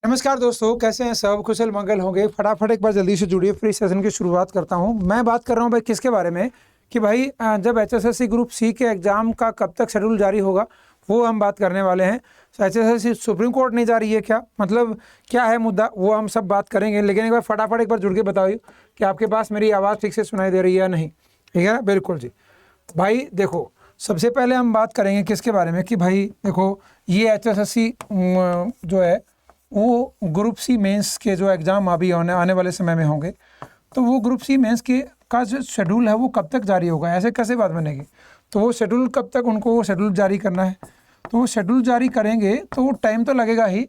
नमस्कार दोस्तों, कैसे हैं सब? कुशल मंगल होंगे। फटाफट एक बार जल्दी से जुड़िए, फ्री सेशन की शुरुआत करता हूं। मैं बात कर रहा हूं भाई किसके बारे में कि भाई जब एचएसएससी ग्रुप सी के एग्जाम का कब तक शेड्यूल जारी होगा वो हम बात करने वाले हैं। एचएसएससी सुप्रीम कोर्ट नहीं जा रही है क्या, मतलब क्या है मुद्दा, वो हम सब बात करेंगे। लेकिन एक बार फटाफट एक बार जुड़ के बताइए कि आपके पास मेरी आवाज़ ठीक से सुनाई दे रही है या नहीं। ठीक है ना? बिल्कुल जी भाई। देखो, सबसे पहले हम बात करेंगे किसके बारे में कि भाई देखो, ये एचएसएससी जो है वो ग्रुप सी मेंस के जो एग्ज़ाम अभी आने वाले समय में होंगे, तो वो ग्रुप सी मेंस के का जो शेड्यूल है वो कब तक जारी होगा, ऐसे कैसे बात बनेगी। तो वो शेड्यूल कब तक उनको वो शेड्यूल जारी करना है, तो वो शेड्यूल जारी करेंगे तो वो टाइम तो लगेगा ही।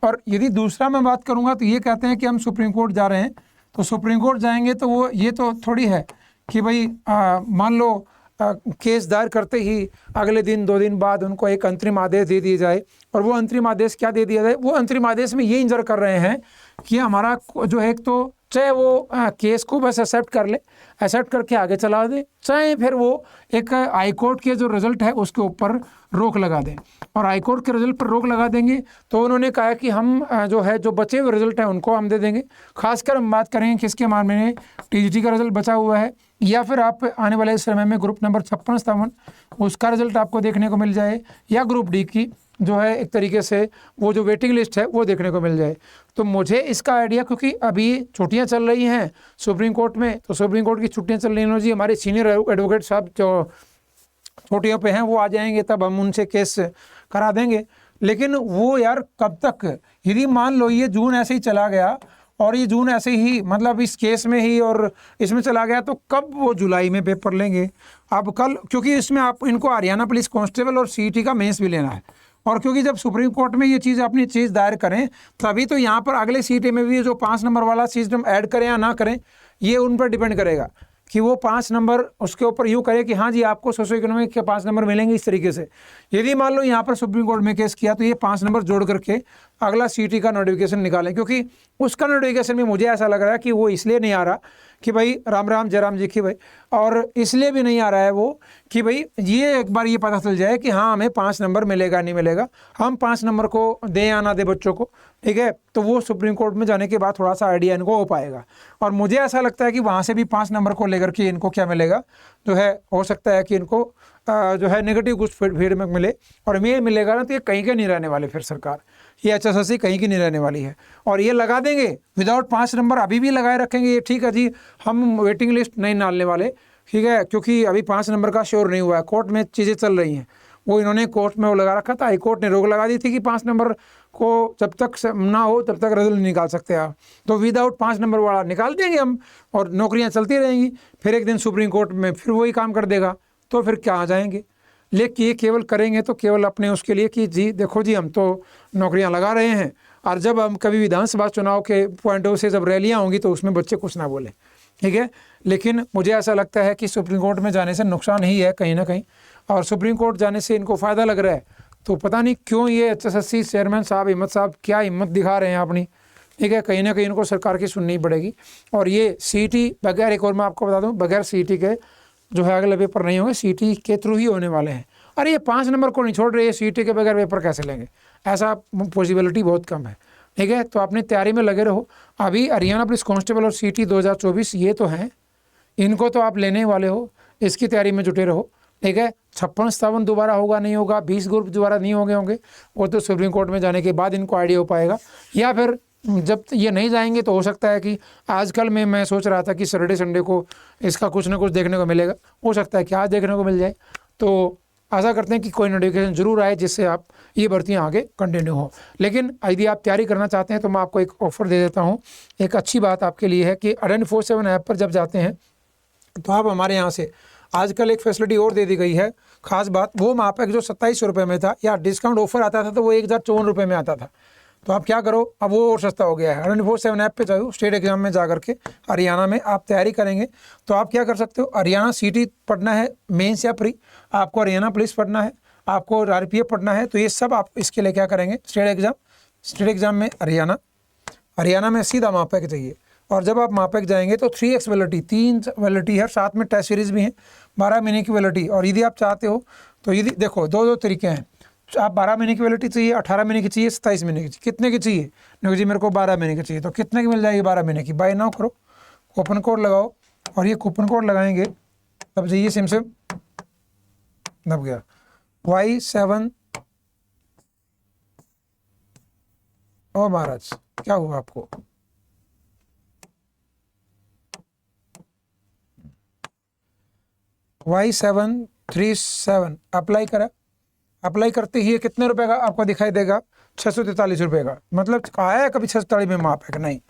और यदि दूसरा मैं बात करूँगा तो ये कहते हैं कि हम सुप्रीम कोर्ट जा रहे हैं, तो सुप्रीम कोर्ट जाएंगे तो वो ये तो थोड़ी है कि भाई मान लो केस दायर करते ही अगले दिन 2 दिन बाद उनको एक अंतरिम आदेश दे दिया जाए। और वो अंतरिम आदेश क्या दे दिया जाए, वो अंतरिम आदेश में ये इंजर कर रहे हैं कि हमारा जो है, एक तो चाहे वो केस को बस एक्सेप्ट कर ले, एक्सेप्ट करके आगे चला दे, चाहे फिर वो एक हाई कोर्ट के जो रिजल्ट है उसके ऊपर रोक लगा दें। और हाई कोर्ट के रिजल्ट पर रोक लगा देंगे तो उन्होंने कहा कि हम जो है जो बचे हुए रिजल्ट है उनको हम दे देंगे। खासकर हम बात करेंगे किसके मामले में, टीजीटी का रिजल्ट बचा हुआ है या फिर आप आने वाले समय में ग्रुप नंबर 56-57 उसका रिजल्ट आपको देखने को मिल जाए, या ग्रुप डी की जो है एक तरीके से वो जो वेटिंग लिस्ट है वो देखने को मिल जाए। तो मुझे इसका आइडिया, क्योंकि अभी छुट्टियां चल रही हैं सुप्रीम कोर्ट में, तो सुप्रीम कोर्ट की छुट्टियां चल रही हैं जी, हमारे सीनियर एडवोकेट साहब जो छुट्टियों पे हैं वो आ जाएंगे, तब हम उनसे केस करा देंगे। लेकिन वो यार कब तक, यदि मान लो ये जून ऐसे ही चला गया और ये जून ऐसे ही मतलब इस केस में ही और इसमें चला गया, तो कब वो जुलाई में पेपर लेंगे। अब कल, क्योंकि इसमें आप इनको हरियाणा पुलिस कांस्टेबल और सीईटी का मेंस भी लेना है, और क्योंकि जब सुप्रीम कोर्ट में ये चीज़ अपनी चीज़ दायर करें तभी तो यहाँ पर अगले सीईटी में भी जो 5 नंबर वाला सिस्टम ऐड करें या ना करें, ये उन पर डिपेंड करेगा कि वो 5 नंबर उसके ऊपर यूँ करे कि हाँ जी आपको सोशो इकोनॉमिक के 5 नंबर मिलेंगे इस तरीके से। यदि मान लो यहाँ पर सुप्रीम कोर्ट में केस किया तो ये 5 नंबर जोड़ करके अगला सीईटी का नोटिफिकेशन निकालें, क्योंकि उसका नोटिफिकेशन भी मुझे ऐसा लग रहा है कि वो इसलिए नहीं आ रहा कि भाई राम राम जयराम जी की भाई, और इसलिए भी नहीं आ रहा है वो कि भाई ये एक बार ये पता चल जाए कि हाँ हमें 5 नंबर मिलेगा नहीं मिलेगा, हम 5 नंबर को दें या ना दें बच्चों को, ठीक है। तो वो सुप्रीम कोर्ट में जाने के बाद थोड़ा सा आइडिया इनको हो पाएगा। और मुझे ऐसा लगता है कि वहाँ से भी 5 नंबर को लेकर के इनको क्या मिलेगा, जो है हो सकता है कि इनको जो है नेगेटिव कुछ फीडबैक मिले, और ये मिलेगा ना तो ये कहीं के नहीं रहने वाले, फिर सरकार ये एचएसएससी कहीं की नहीं रहने वाली है। और ये लगा देंगे विदाउट 5 नंबर, अभी भी लगाए रखेंगे ये, ठीक है जी हम वेटिंग लिस्ट नहीं डालने वाले, ठीक है, क्योंकि अभी 5 नंबर का श्योर नहीं हुआ है, कोर्ट में चीज़ें चल रही हैं। वो इन्होंने कोर्ट में वो लगा रखा था, हाई कोर्ट ने रोक लगा दी थी कि 5 नंबर को जब तक ना हो तब तक रिजल्ट नहीं निकाल सकते आप, तो विदाउट 5 नंबर वाला निकाल देंगे हम और नौकरियां चलती रहेंगी। फिर एक दिन सुप्रीम कोर्ट में फिर वही काम कर देगा, तो फिर क्या आ जाएंगे। लेकिन ये केवल करेंगे तो केवल अपने उसके लिए कि जी देखो जी हम तो नौकरियां लगा रहे हैं, और जब हम कभी विधानसभा चुनाव के पॉइंट ऑफ से जब रैलियाँ होंगी तो उसमें बच्चे कुछ ना बोलें, ठीक है। लेकिन मुझे ऐसा लगता है कि सुप्रीम कोर्ट में जाने से नुकसान ही है कहीं ना कहीं, और सुप्रीम कोर्ट जाने से इनको फ़ायदा लग रहा है। तो पता नहीं क्यों ये एचएसएससी चेयरमैन साहब हिम्मत साहब क्या हिम्मत दिखा रहे हैं अपनी, ठीक है। कहीं ना कहीं इनको सरकार की सुननी पड़ेगी। और ये सीईटी बगैर, एक और मैं आपको बता दूं, बगैर सीईटी के जो है अगले पेपर नहीं होंगे, सीईटी के थ्रू ही होने वाले हैं। अरे ये 5 नंबर को नहीं छोड़ रहे, सीईटी के बगैर पेपर कैसे लेंगे, ऐसा पॉसिबिलिटी बहुत कम है, ठीक है। तो अपनी तैयारी में लगे रहो। अभी हरियाणा पुलिस कांस्टेबल और सीईटी 2024 ये तो हैं, इनको तो आप लेने वाले हो, इसकी तैयारी में जुटे रहो, ठीक है। 56-57 दोबारा होगा नहीं होगा, 20 ग्रुप दोबारा नहीं होंगे, वो तो सुप्रीम कोर्ट में जाने के बाद इनको आइडिया हो पाएगा। या फिर जब ये नहीं जाएंगे तो हो सकता है कि आजकल में मैं सोच रहा था कि सैटरडे संडे को इसका कुछ ना कुछ देखने को मिलेगा, हो सकता है कि आज देखने को मिल जाए। तो आशा करते हैं कि कोई नोटिफिकेशन जरूर आए जिससे आप ये भर्तियाँ आगे कंटिन्यू हो। लेकिन यदि आप तैयारी करना चाहते हैं तो मैं आपको एक ऑफ़र दे देता हूँ। एक अच्छी बात आपके लिए है कि अडेन 47 ऐप पर जब जाते हैं तो आप हमारे यहाँ से आजकल एक फैसिलिटी और दे दी गई है। खास बात वो माप है जो 2700 रुपये में था, या डिस्काउंट ऑफर आता था तो वो 1054 रुपये में आता था। तो आप क्या करो, अब वो और सस्ता हो गया है। 147 ऐप पे जाओ, स्टेट एग्जाम में जा करके हरियाणा में आप तैयारी करेंगे तो आप क्या कर सकते हो, हरियाणा सीईटी पढ़ना है मेंस या प्री, आपको हरियाणा पुलिस पढ़ना है, आपको आरपीएफ पढ़ना है, तो ये सब आप इसके लिए क्या करेंगे, स्टेट एग्जाम में हरियाणा में सीधा मापेक चाहिए। और जब आप मापेक जाएंगे तो 3x वैलिडिटी, 3 वैलिडिटी है, साथ में टेस्ट सीरीज भी है, 12 महीने की वैलिडिटी। और यदि आप चाहते हो तो यदि देखो 2 तरीके हैं, आप 12 महीने की वैलिडिटी चाहिए, 18 महीने की चाहिए, 27 महीने की चाहिए, कितने की चाहिए? नहीं जी मेरे को 12 महीने की चाहिए। तो कितने की मिल जाएगी 12 महीने की? बाय नाउ करो, कूपन कोड लगाओ, और ये कूपन कोड लगाएंगे तब जाइए सिम दब गया Y7। ओ महाराज क्या हुआ आपको? Y737 अप्लाई करा। अप्लाई करते ही कितने रुपए का आपको दिखाई देगा? 643 रुपये का। मतलब आया है कभी 643 में माप है कि नहीं,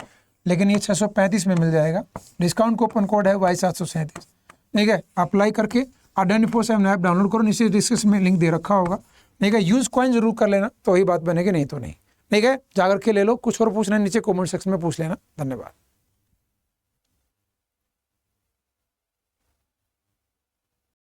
लेकिन ये 635 में मिल जाएगा। डिस्काउंट कूपन कोड है Y737। ठीक है, अप्लाई करके Adani47 ऐप डाउनलोड करो, नीचे डिस्क्रिप्शन में लिंक दे रखा होगा। ठीक है, यूज़ कॉइन जरूर कर लेना, तो वही बात बनेगी, नहीं तो नहीं। ठीक है, जाकर के ले लो। कुछ और पूछना है नीचे कमेंट सेक्शन में पूछ लेना। धन्यवाद।